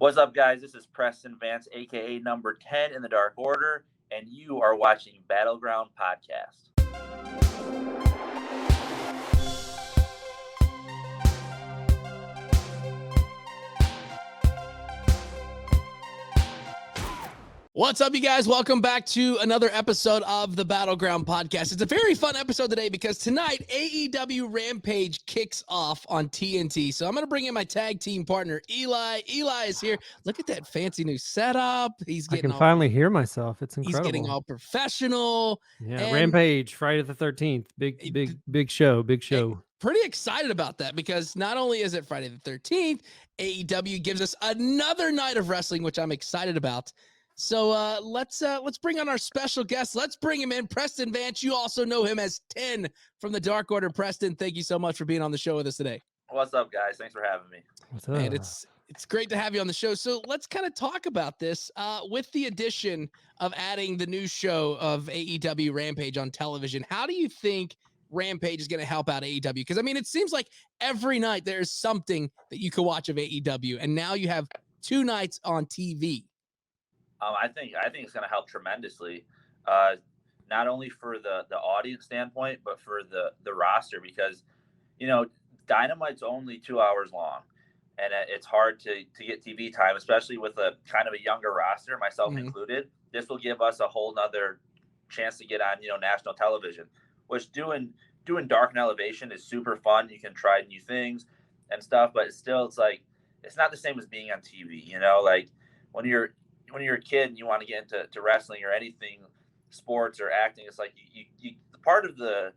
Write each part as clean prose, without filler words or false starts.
What's up, guys? This is Preston Vance, a.k.a. number 10 in the Dark Order, and you are watching Battleground Podcast. What's up, you guys? Welcome back to another episode of the Battleground Podcast. It's a very fun episode today because tonight AEW Rampage kicks off on TNT. So I'm going to bring in my tag team partner, Eli. Eli is here. Look at that fancy new setup. I can finally hear myself. It's incredible. He's getting all professional. Yeah, Rampage, Friday the 13th. Big show. Pretty excited about that because not only is it Friday the 13th, AEW gives us another night of wrestling, which I'm excited about. So let's bring on our special guest. Let's bring him in, Preston Vance. You also know him as 10 from the Dark Order. Preston, thank you so much for being on the show with us today. What's up, guys? Thanks for having me. What's up? And it's great to have you on the show. So let's kind of talk about this with the addition of adding the new show of AEW Rampage on television. How do you think Rampage is going to help out AEW? Because, I mean, it seems like every night there's something that you can watch of AEW, and now you have 2 nights on TV. I think it's going to help tremendously, not only for the audience standpoint, but for the roster, because, you know, Dynamite's only 2 hours long, and it's hard to get TV time, especially with a kind of a younger roster, myself included. This will give us a whole nother chance to get on, you know, national television, which doing Dark and Elevation is super fun. You can try new things and stuff, but it's like, it's not the same as being on TV, you know, like when you're a kid and you want to get into wrestling or anything, sports or acting, it's like you part of the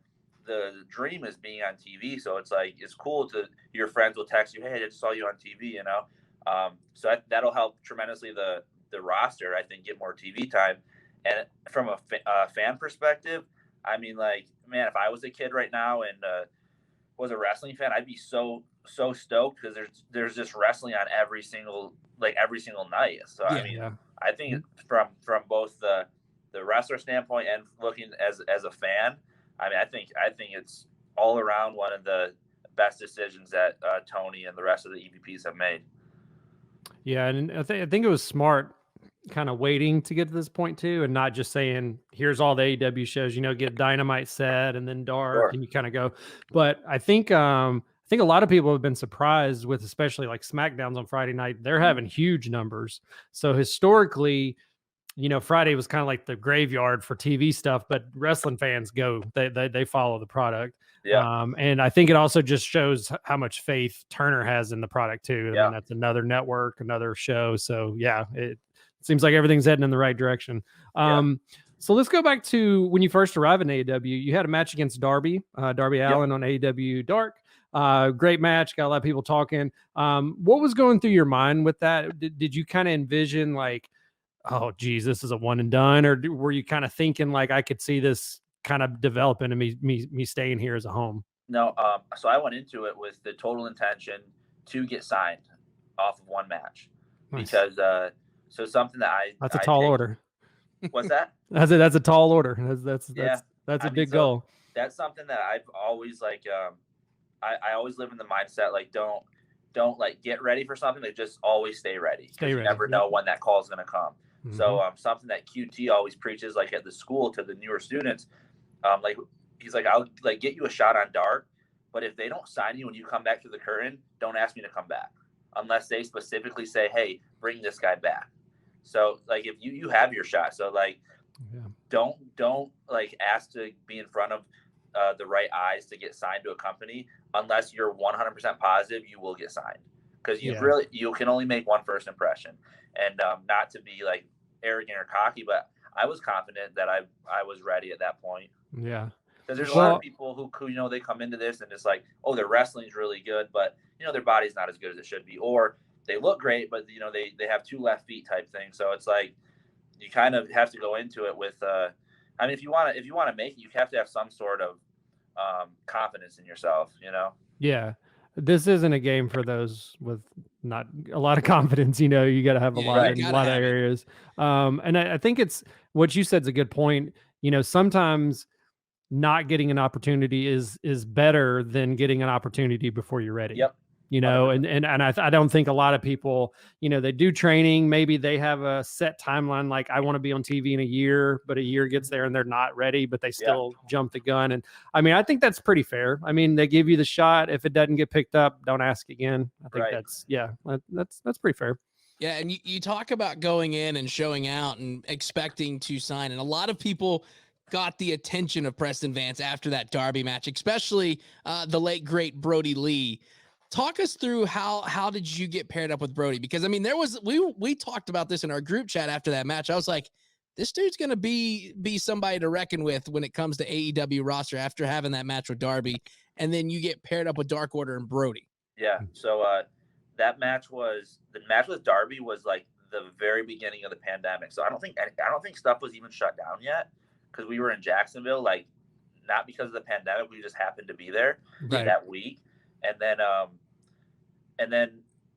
dream is being on TV. So it's like, it's cool to, your friends will text you, hey, I just saw you on TV, you know? So that'll help tremendously the roster, I think, get more TV time. And from a fan perspective, I mean, like, man, if I was a kid right now and was a wrestling fan, I'd be so stoked because there's just wrestling on every single night. So yeah, I mean, yeah. I think from both the wrestler standpoint and looking as a fan, I mean, I think it's all around one of the best decisions that Tony and the rest of the EVPs have made. Yeah, and I think it was smart kind of waiting to get to this point too, and not just saying, here's all the AEW shows, you know, get Dynamite set and then Dark, sure, and you kind of go. But I think a lot of people have been surprised with, especially like SmackDowns on Friday night, they're having huge numbers. So historically, you know, Friday was kind of like the graveyard for TV stuff, but wrestling fans they follow the product. Yeah. And I think it also just shows how much faith Turner has in the product too. I mean, that's another network, another show. So yeah, it seems like everything's heading in the right direction. So let's go back to when you first arrived in AEW. You had a match against Darby Allin on AEW Dark. Great match. Got a lot of people talking. What was going through your mind with that? Did you kind of envision like, oh, geez, this is a one and done? Or were you kind of thinking like, I could see this kind of developing and me staying here as a home? No. So I went into it with the total intention to get signed off of one match. Nice. Because, so something that that's a tall order. What's that? That's a tall order. That's a big goal. That's something that I've always like, I always live in the mindset, like, don't like get ready for something, like just always stay ready. You never know when that call is going to come. Mm-hmm. So something that QT always preaches, like at the school to the newer students, like he's like, I'll like get you a shot on Dark, but if they don't sign you when you come back to the curtain, don't ask me to come back unless they specifically say, hey, bring this guy back. So like if you have your shot, so like don't like ask to be in front of the right eyes to get signed to a company unless you're 100% positive you will get signed, because you can only make one first impression. And not to be like arrogant or cocky, but I was confident that I was ready at that point. Yeah, because there's a lot of people who you know, they come into this and it's like, oh, their wrestling's really good, but you know, their body's not as good as it should be, or they look great, but you know, they have 2 left feet type thing. So it's like you kind of have to go into it with I mean, if you want to make it, you have to have some sort of confidence in yourself, you know? Yeah. This isn't a game for those with not a lot of confidence. You know, you got to have a lot of areas. And I think it's what you said is a good point. You know, sometimes not getting an opportunity is better than getting an opportunity before you're ready. Yep. you know, and I don't think a lot of people, you know, they do training. Maybe they have a set timeline. Like I want to be on TV in a year, but a year gets there and they're not ready, but they still jump the gun. And I mean, I think that's pretty fair. I mean, they give you the shot. If it doesn't get picked up, don't ask again. I think that's pretty fair. Yeah. And you talk about going in and showing out and expecting to sign. And a lot of people got the attention of Preston Vance after that Darby match, especially the late, great Brodie Lee. Talk us through how did you get paired up with Brodie? Because I mean, we talked about this in our group chat after that match. I was like, this dude's gonna be somebody to reckon with when it comes to AEW roster after having that match with Darby, and then you get paired up with Dark Order and Brodie. Yeah. So the match with Darby was like the very beginning of the pandemic. So I don't think stuff was even shut down yet because we were in Jacksonville, like not because of the pandemic. We just happened to be there that week. And then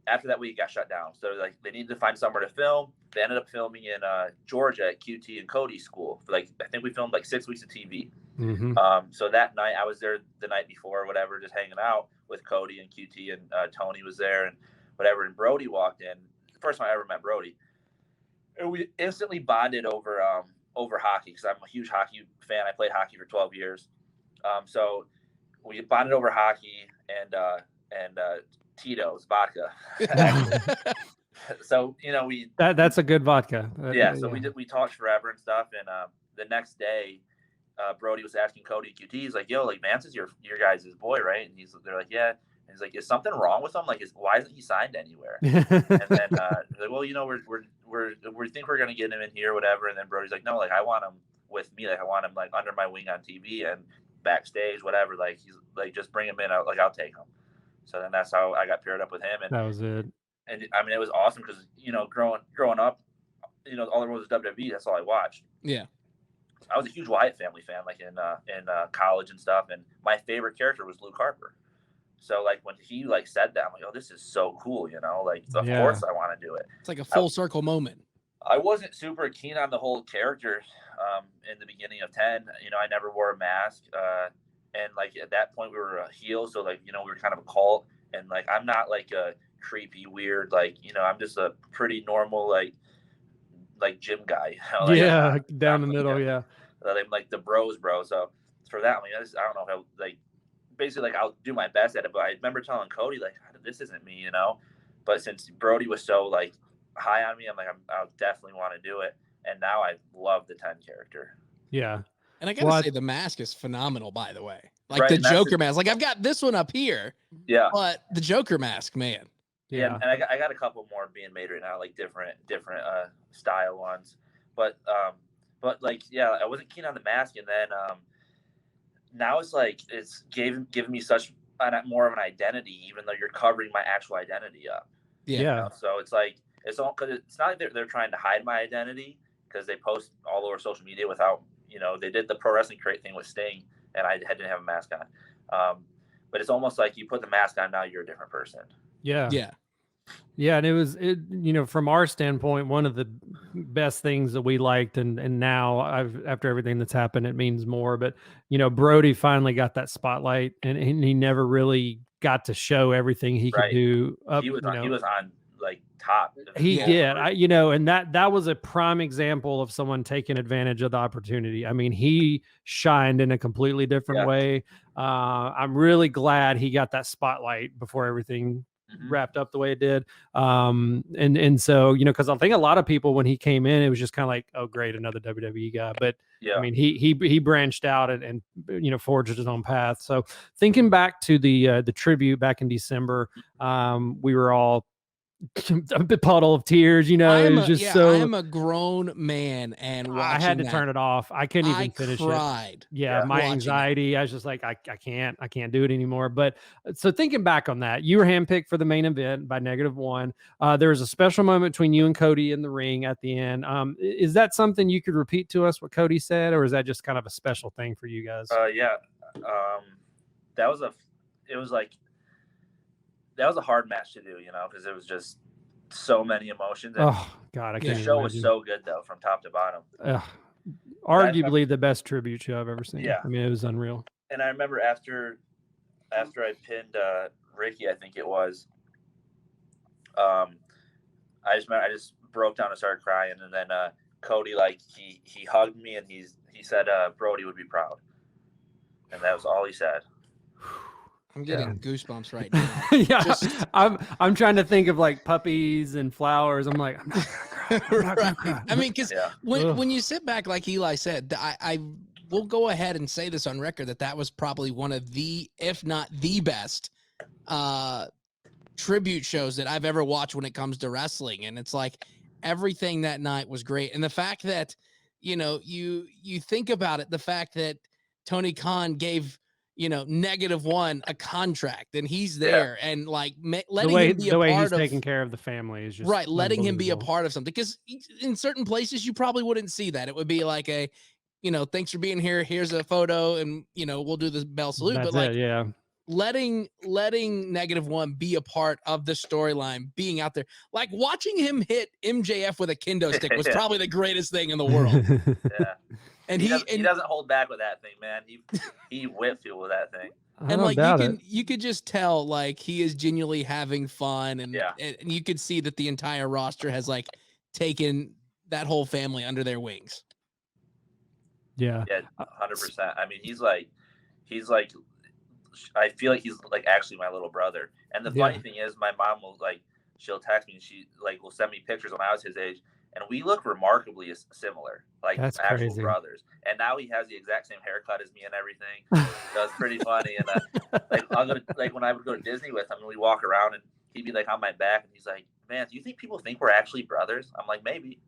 after that week, it got shut down. So like they needed to find somewhere to film. They ended up filming in Georgia at QT and Cody's school. I think we filmed like 6 weeks of TV. Mm-hmm. So that night I was there the night before, or whatever, just hanging out with Cody and QT, and Tony was there and whatever. And Brodie walked in. The first time I ever met Brodie, and we instantly bonded over hockey because I'm a huge hockey fan. I played hockey for 12 years. So we bonded over hockey and Tito's vodka. So, you know, that's a good vodka. So we talked forever and stuff. And the next day, Brodie was asking Cody QT, he's like, yo, like Vance is your guys' boy, right? And they're like, yeah. And he's like, is something wrong with him? Like, why isn't he signed anywhere? And then they're like, well, you know, we think we're gonna get him in here, whatever. And then Brodie's like, no, like I want him with me, like I want him like under my wing on TV and backstage, whatever. Like he's like, just bring him in, I'll take him. So then that's how I got paired up with him. And that was it. And I mean, it was awesome because, you know, growing up, you know, all there was WWE. That's all I watched. Yeah. I was a huge Wyatt family fan, like in college and stuff. And my favorite character was Luke Harper. So like when he like said that, I'm like, oh, this is so cool, you know, like of course I want to do it. It's like a full circle moment. I wasn't super keen on the whole character in the beginning of 10. You know, I never wore a mask. And like at that point we were a heel. So like, you know, we were kind of a cult. And like, I'm not like a creepy, weird, like, you know, I'm just a pretty normal, like gym guy. You know? Like, down the middle. Yeah. I'm like the bro. So for that, I mean, I don't know how, like, basically, like, I'll do my best at it. But I remember telling Cody, like, this isn't me, you know. But since Brodie was so, like, high on me, I'm like, I definitely want to do it. And now I love the 10 character. Yeah. And I gotta say, the mask is phenomenal, by the way. Like the Joker mask. Like I've got this one up here. Yeah. But the Joker mask, man. Yeah. And I got a couple more being made right now, like different style ones. But like, yeah, I wasn't keen on the mask, and then now it's like it's given me such more of an identity, even though you're covering my actual identity up. Yeah. You know? So it's like it's all because it's not like they're trying to hide my identity because they post all over social media without, you know, they did the pro wrestling crate thing with Sting, and I didn't have a mask on. But it's almost like you put the mask on, now you're a different person. Yeah. Yeah. Yeah, and it you know, from our standpoint, one of the best things that we liked, and now after everything that's happened, it means more. But you know, Brodie finally got that spotlight, and he never really got to show everything he could do. He was on like top. He did, you know, and that was a prime example of someone taking advantage of the opportunity. I mean, he shined in a completely different way. I'm really glad he got that spotlight before everything wrapped up the way it did. And so, you know, because I think a lot of people, when he came in, it was just kind of like, oh, great, another WWE guy. But I mean, he branched out and you know, forged his own path. So thinking back to the tribute back in December, we were all a puddle of tears, you know. It was just so. I'm a grown man, and I had to turn it off. I couldn't even finish it. Yeah, my anxiety. I was just like, I can't do it anymore. But so thinking back on that, you were handpicked for the main event by -1. There was a special moment between you and Cody in the ring at the end. Is that something you could repeat to us, what Cody said, or is that just kind of a special thing for you guys? That was a hard match to do, you know, because it was just so many emotions. And oh God, the show was so good though, from top to bottom. Arguably the best tribute show I've ever seen. Yeah, I mean, it was unreal. And I remember after I pinned Ricky, I think it was. I just broke down and started crying, and then Cody, like, he hugged me and he said Brodie would be proud, and that was all he said. I'm getting goosebumps right now. Yeah, I'm trying to think of like puppies and flowers. I'm like, I'm not gonna cry. Right. I mean, because when you sit back, like Eli said, I will go ahead and say this on record that was probably one of the, if not the best, tribute shows that I've ever watched when it comes to wrestling. And it's like everything that night was great. And the fact that, you know, you think about it, the fact that Tony Khan gave, you know, -1 a contract, and he's there, and like letting him be a part he's of taking care of the family is just right. Letting him be a part of something, because in certain places you probably wouldn't see that. It would be like a, you know, thanks for being here. Here's a photo, and you know, we'll do the bell salute. That's but like, yeah. letting -1 be a part of the storyline, being out there, like watching him hit MJF with a kendo stick was probably the greatest thing in the world. Yeah. And he doesn't hold back with that thing, man. He whips you with that thing. And like you could just tell like he is genuinely having fun, and you could see that the entire roster has like taken that whole family under their wings. Yeah, 100%. I mean, he's like, I feel like he's like actually my little brother. And the funny thing is, my mom will like, she'll text me and she like will send me pictures when I was his age, and we look remarkably similar, like That's actual crazy. brothers. And now he has the exact same haircut as me and everything. So it's pretty funny. And like I'm gonna, like when I would go to Disney with him, and we walk around, and he'd be like on my back, and he's like, "Man, do you think people think we're actually brothers?" I'm like, maybe.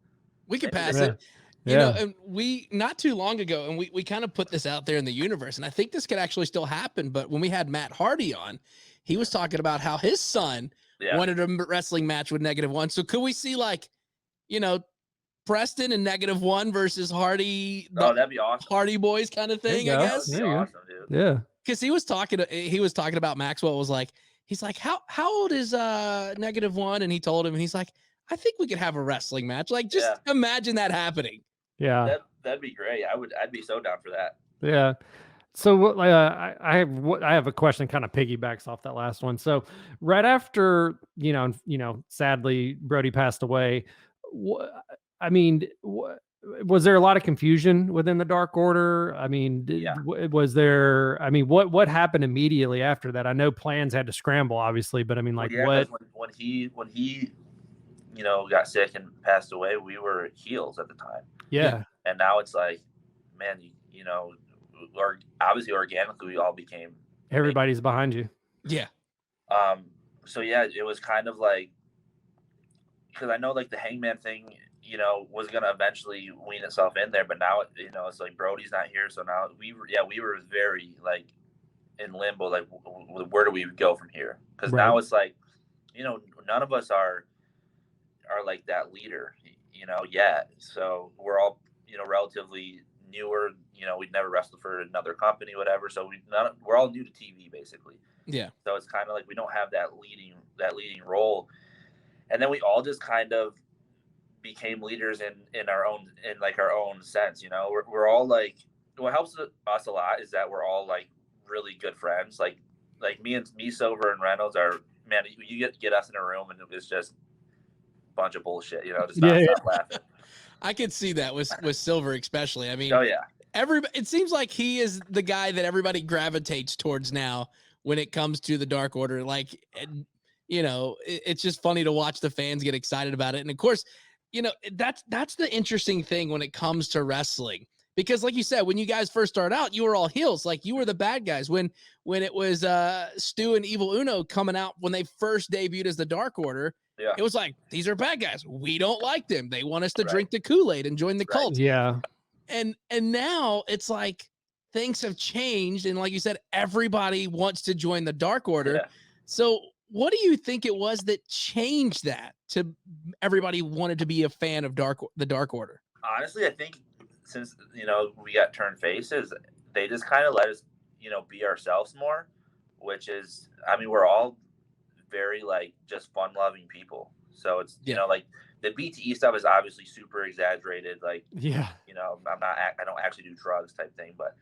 We could pass it. You know, and we not too long ago, and we kind of put this out there in the universe, and I think this could actually still happen. But when we had Matt Hardy on, he was talking about how his son wanted a wrestling match with -1. So could we see like, you know, Preston and -1 versus Hardy? That'd be awesome. Hardy Boys kind of thing, I guess. That'd be awesome, dude. Yeah. Because he was talking about Maxwell was like, he's like, how old is -1? And he told him, and he's like, I think we could have a wrestling match. Like, just imagine that happening. Yeah, that'd be great. I'd be so down for that. Yeah. So I have a question, kind of piggybacks off that last one. So right after, you know, sadly Brodie passed away. I mean, was there a lot of confusion within the Dark Order? I mean, was there? I mean, what happened immediately after that? I know plans had to scramble, obviously, but I mean, like what? When he you know, got sick and passed away, we were heels at the time. Yeah. And now it's like, man, you know, obviously organically we all became. Everybody's behind you. Yeah. So yeah, it was kind of like, because I know like the Hangman thing, you know, was gonna eventually wean itself in there, but now you know it's like Brodie's not here, so now we were very like in limbo, like where do we go from here? Because now it's like, you know, none of us are like that leader, you know, yet. So we're all, you know, relatively newer. You know, we'd never wrestled for another company, whatever. So we're all new to TV, basically. Yeah. So it's kind of like we don't have that leading role, and then we all just kind of became leaders in our own sense. You know, we're all like, what helps us a lot is that we're all like really good friends. Like me, Silver, and Reynolds are, man. You get us in a room and it's just bunch of bullshit, you know, just stop laughing. I could see that with Silver, especially. I mean, it seems like he is the guy that everybody gravitates towards now when it comes to the Dark Order. Like, you know, it's just funny to watch the fans get excited about it. And of course, you know, that's the interesting thing when it comes to wrestling, because like you said, when you guys first started out, you were all heels, like you were the bad guys. When it was Stu and Evil Uno coming out when they first debuted as the Dark Order, it was like, these are bad guys. We don't like them. They want us to drink the Kool-Aid and join the cult. Yeah. And now it's like things have changed. And like you said, everybody wants to join the Dark Order. Yeah. So what do you think it was that changed that to everybody wanted to be a fan of the Dark Order? Honestly, I think since, you know, we got turned faces, they just kind of let us, you know, be ourselves more, which is, I mean, we're all very like just fun-loving people. So it's, you know, like the BTE stuff is obviously super exaggerated. Like, you know, I don't actually do drugs type thing, but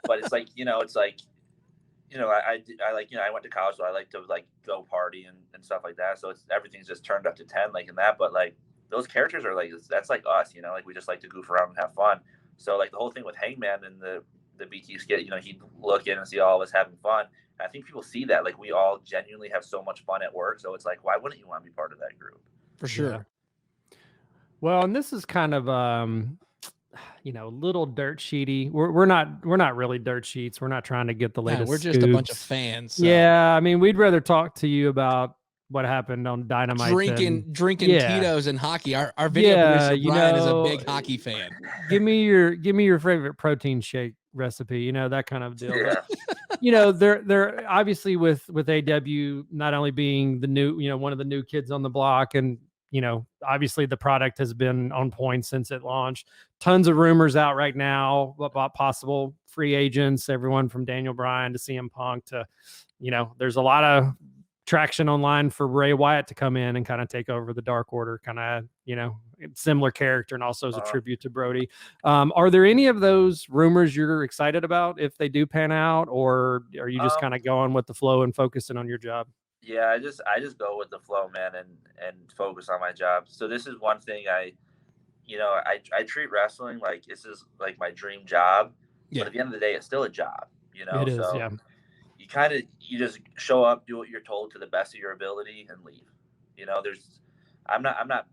but it's like, you know, it's like I like, I went to college, so I like to like go party and stuff like that. So everything's just turned up to 10, like in that. But like those characters are like, that's like us, like we just like to goof around and have fun. So like the whole thing with Hangman and the BT skit, he'd look in and see all of us having fun. And I think people see that, like we all genuinely have so much fun at work. So it's like, why wouldn't you want to be part of that group? For sure. Yeah. Well, and this is kind of little dirt sheety. We're not really dirt sheets. We're not trying to get the latest. We're just a bunch of fans. So. Yeah, I mean, we'd rather talk to you about what happened on Dynamite. Drinking Tito's and hockey. Our video producer Brian is a big hockey fan. Give me your favorite protein shake recipe. That kind of deal. Yeah. They're obviously with AEW not only being the new, one of the new kids on the block, and obviously the product has been on point since it launched. Tons of rumors out right now about possible free agents, everyone from Daniel Bryan to CM Punk to, there's a lot of traction online for Bray Wyatt to come in and kind of take over the Dark Order, kind of, similar character, and also as a tribute to Brodie. Are there any of those rumors you're excited about if they do pan out, or are you just kind of going with the flow and focusing on your job? Yeah, I just go with the flow, man, and focus on my job. So this is one thing I treat wrestling like this is like my dream job. Yeah. But at the end of the day, it's still a job, It is, so yeah. You just show up, do what you're told to the best of your ability, and leave. I'm not.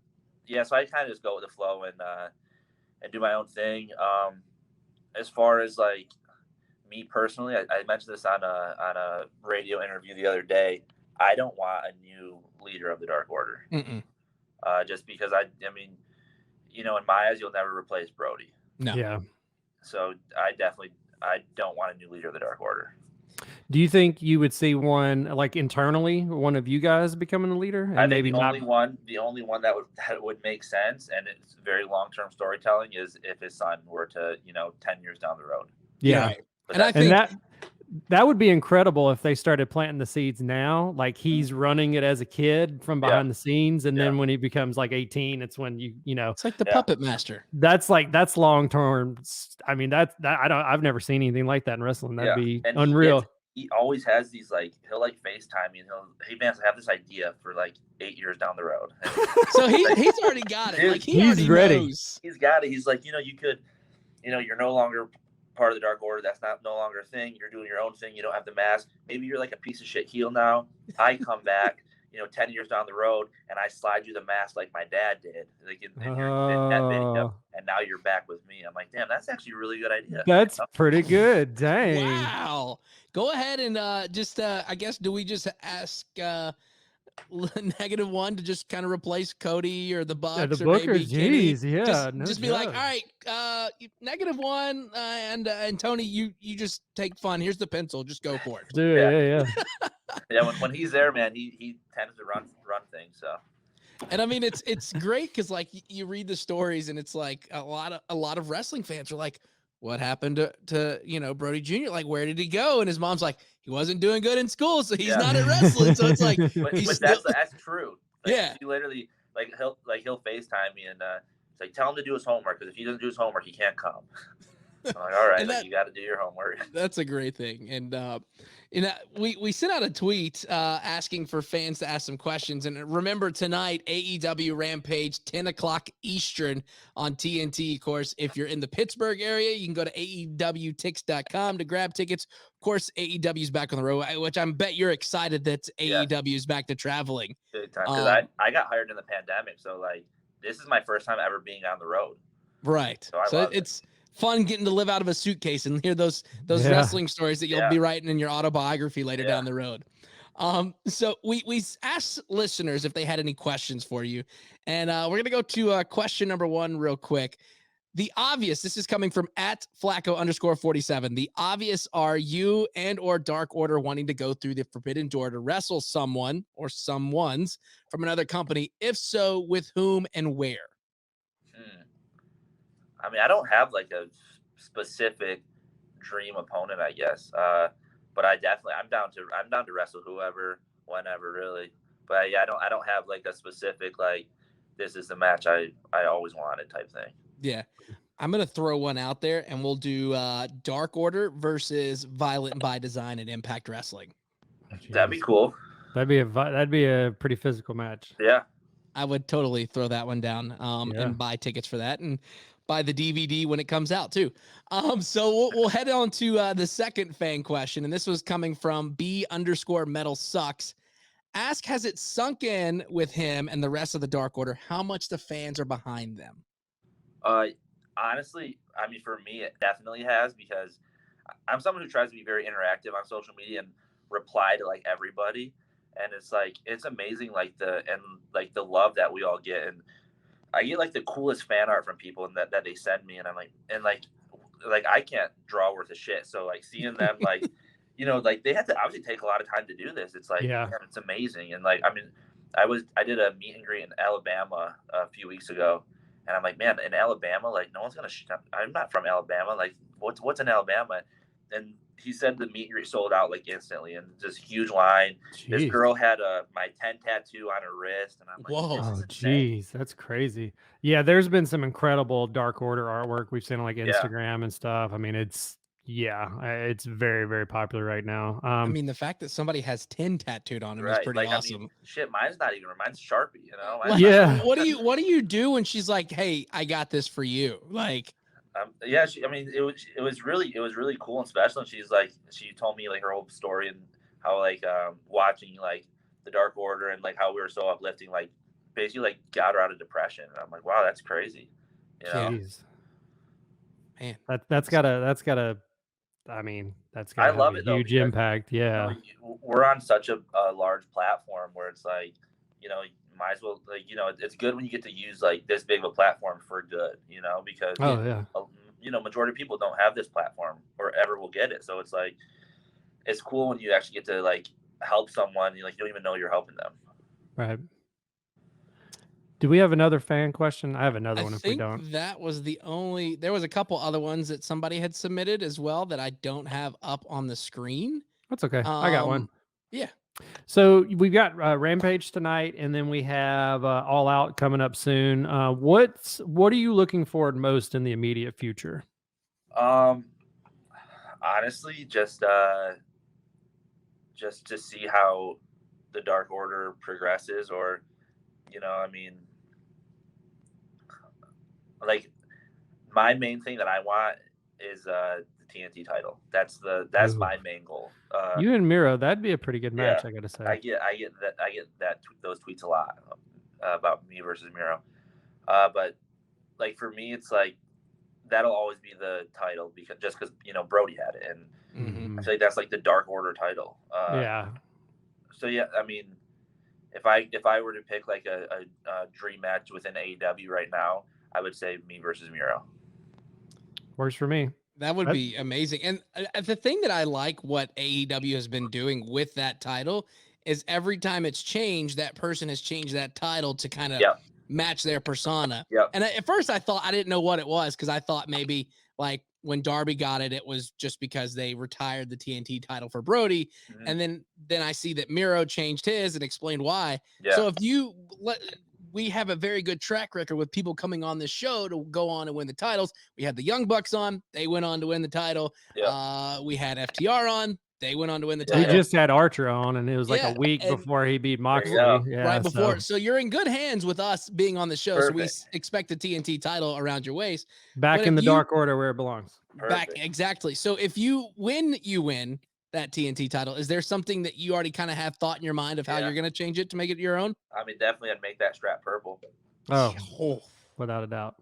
Yeah, so I kind of just go with the flow and do my own thing. As far as like me personally, I mentioned this on a radio interview the other day. I don't want a new leader of the Dark Order. Just because I mean, in my eyes, you'll never replace Brodie. No. Yeah. So I don't want a new leader of the Dark Order. Do you think you would see one like internally, one of you guys becoming the leader? And I think the only one that would make sense, and it's very long-term storytelling, is if his son were to, 10 years down the road. Yeah. Right. And I think that would be incredible if they started planting the seeds now. Like he's running it as a kid from behind the scenes. And then when he becomes like 18, it's when it's like the puppet master. That's long-term. I mean, I've never seen anything like that in wrestling. That'd be unreal. He always has these, like, he'll like FaceTime me and hey Vance, I have this idea for like 8 years down the road. So he's already got it. Dude, like he's ready. Knows. He's got it. He's like, you could, you're no longer part of the Dark Order. That's no longer a thing. You're doing your own thing. You don't have the mask. Maybe you're like a piece of shit heel now. I come back, 10 years down the road, and I slide you the mask like my dad did, like in that video, and now you're back with me. I'm like, damn, that's actually a really good idea. That's pretty good. Dang. Wow. Go ahead and just I guess, do we just ask -1 to just kind of replace Cody or the Bucks? Yeah, the Booker, jeez, yeah. Just be like, all right, -1 and Tony, you just take fun. Here's the pencil. Just go for it. Yeah. Yeah, when he's there, man, he tends to run things. So. And I mean, it's great because like you read the stories, and it's like a lot of wrestling fans are like, what happened to Brodie Jr.? Like, where did he go? And his mom's like, he wasn't doing good in school, so he's not at wrestling. So it's like, but that's true. Like, he literally he'll FaceTime me and it's like, tell him to do his homework, because if he doesn't do his homework, he can't come. I'm like, all right, you got to do your homework. That's a great thing. And we sent out a tweet asking for fans to ask some questions. And remember, tonight, AEW Rampage, 10 o'clock Eastern on TNT. Of course, if you're in the Pittsburgh area, you can go to AEWTix.com to grab tickets. Of course, AEW is back on the road, which I bet you're excited that AEW is back to traveling. Big time, because I got hired in the pandemic, so like this is my first time ever being on the road. Right. So it's fun getting to live out of a suitcase and hear those wrestling stories that you'll be writing in your autobiography later down the road. So we asked listeners if they had any questions for you, and we're gonna go to question number 1 real quick. The obvious, this is coming from @Flacco_47. The obvious, are you and or Dark Order wanting to go through the Forbidden Door to wrestle someone or someones from another company? If so, with whom and where? I mean, I don't have like a specific dream opponent, I guess. But I'm down to wrestle whoever, whenever, really. But yeah, I don't have like a specific, like, this is the match I always wanted type thing. Yeah. I'm going to throw one out there, and we'll do Dark Order versus Violent by Design at Impact Wrestling. That'd be cool. That'd be a pretty physical match. Yeah. I would totally throw that one down and buy tickets for that and buy the DVD when it comes out too. So we'll head on to the second fan question. And this was coming from B_metal sucks. Ask, has it sunk in with him and the rest of the Dark Order how much the fans are behind them? Honestly, I mean, for me, it definitely has, because I'm someone who tries to be very interactive on social media and reply to like everybody. And it's like, it's amazing, like the love that we all get. And I get like the coolest fan art from people and that they send me. And I'm like, like I can't draw worth a shit. So like seeing them, like, you know, like they had to obviously take a lot of time to do this. It's like, man, it's amazing. And like, I mean, I did a meet and greet in Alabama a few weeks ago. And I'm like, man, in Alabama, like no one's going to, I'm not from Alabama. Like what's in Alabama? And he said the meet and greet sold out like instantly, and just huge line. Jeez. This girl had my 10 tattoo on her wrist, and I'm like, whoa, oh geez, that's crazy. Yeah, there's been some incredible Dark Order artwork we've seen on like Instagram and stuff. I mean, it's very, very popular right now. I mean, the fact that somebody has 10 tattooed on him is pretty awesome. I mean, shit, mine's not even, mine's Sharpie, you know? What do you do when she's like, hey, I got this for you? Like, yeah, I mean, it was really cool and special. And she told me like her whole story and how like watching like the Dark Order and like how we were so uplifting, like basically like got her out of depression. And I'm like, wow, that's crazy. You know? Jeez. Man, that's gotta. I mean, that's gotta have love a it, though, huge impact. Yeah, you know, we're on such a large platform where it's like, you know, might as well, like, you know, it's good when you get to use like this big of a platform for good, you know, because you know, majority of people don't have this platform or ever will get it. So it's like, it's cool when you actually get to like help someone, you don't even know you're helping them. Right. Do we have another fan question? I have another one if we don't. That was the only, there was a couple other ones that somebody had submitted as well that I don't have up on the screen. That's okay. I got one. Yeah. So we've got Rampage tonight, and then we have All Out coming up soon. What are you looking forward most in the immediate future? Honestly, just to see how the Dark Order progresses, or, you know, I mean, like my main thing that I want is the TNT title. That's my main goal. You and Miro, that'd be a pretty good match. I gotta say. I get those tweets a lot about me versus Miro. But like for me, it's like that'll always be the title because you know Brodie had it, and I feel like that's like the Dark Order title. So yeah, I mean, if I were to pick like a dream match within AEW right now, I would say me versus Miro. Works for me. That would be amazing. And the thing that I like what AEW has been doing with that title is every time it's changed, that person has changed that title to kind of match their persona. Yep. And at first I didn't know what it was, because I thought maybe like when Darby got it, it was just because they retired the TNT title for Brodie. Mm-hmm. And then I see that Miro changed his and explained why. Yeah. So if we have a very good track record with people coming on this show to go on and win the titles. We had the Young Bucks on. They went on to win the title. Yeah. We had FTR on. They went on to win the title. We just had Archer on, and it was like a week before he beat Moxley. Right before. So you're in good hands with us being on the show. Perfect. So we expect a TNT title around your waist. Back in the Dark Order where it belongs. Exactly. So if you win that TNT title, is there something that you already kind of have thought in your mind of how you're going to change it to make it your own? I mean, definitely I'd make that strap purple. Oh, without a doubt.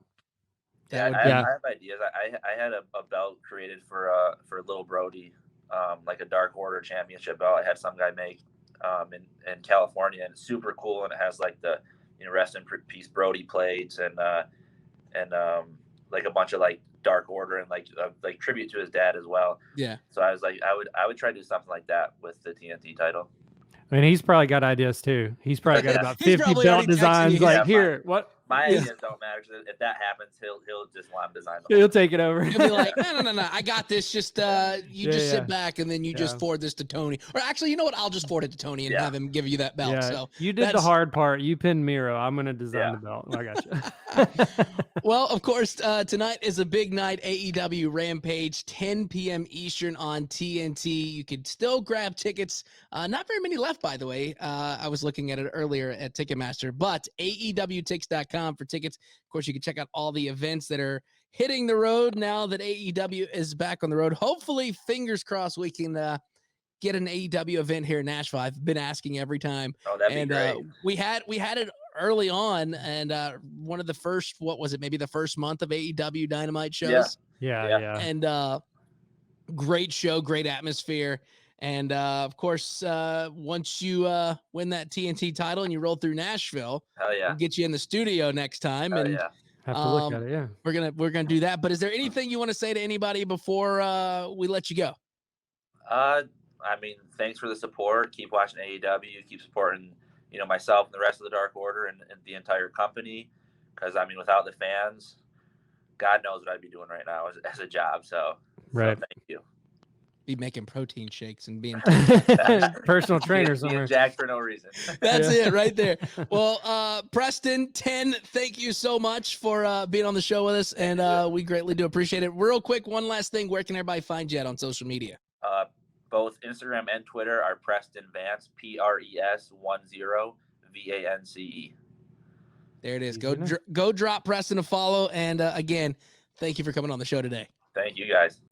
I have ideas. I had a belt created for little Brodie, like a Dark Order championship belt. I had some guy make in California, and it's super cool, and it has like the rest in peace Brodie plates and like a bunch of like Dark Order and like tribute to his dad as well. Yeah. So I was like, I would try to do something like that with the TNT title. I mean, he's probably got ideas too. He's probably got about 50 belt designs. Like what? My ideas don't matter. If that happens, he'll just want to design them. He'll take it over. He'll be like, no. I got this. Just sit back and then you just forward this to Tony. Or actually, you know what? I'll just forward it to Tony and have him give you that belt. Yeah. So you did the hard part. You pinned Miro. I'm gonna design the belt. I got you. Well, of course, tonight is a big night, AEW Rampage, 10 p.m. Eastern on TNT. You can still grab tickets. Not very many left, by the way. I was looking at it earlier at Ticketmaster, but AEWTix.com for tickets. Of course, you can check out all the events that are hitting the road now that AEW is back on the road. Hopefully, fingers crossed, we can get an AEW event here in Nashville. I've been asking every time. Oh, that'd be great. We had it early on, and one of the first, what was it? Maybe the first month of AEW Dynamite shows. Yeah. And great show, great atmosphere. And of course, once you win that TNT title and you roll through Nashville, we'll get you in the studio next time. Hell and yeah. Have to look at it. Yeah. We're gonna do that. But is there anything you want to say to anybody before we let you go? I mean, thanks for the support. Keep watching AEW. Keep supporting, myself and the rest of the Dark Order and the entire company. Because, I mean, without the fans, God knows what I'd be doing right now as a job. So thank you. Be making protein shakes and being personal trainer somewhere. Jacked for no reason. That's it right there. Well, Preston, 10, thank you so much for being on the show with us. And we greatly do appreciate it. Real quick, one last thing. Where can everybody find you at on social media? Both Instagram and Twitter are Preston Vance, PRES10 VANCE. There it is. Go drop Preston a follow. And again, thank you for coming on the show today. Thank you guys.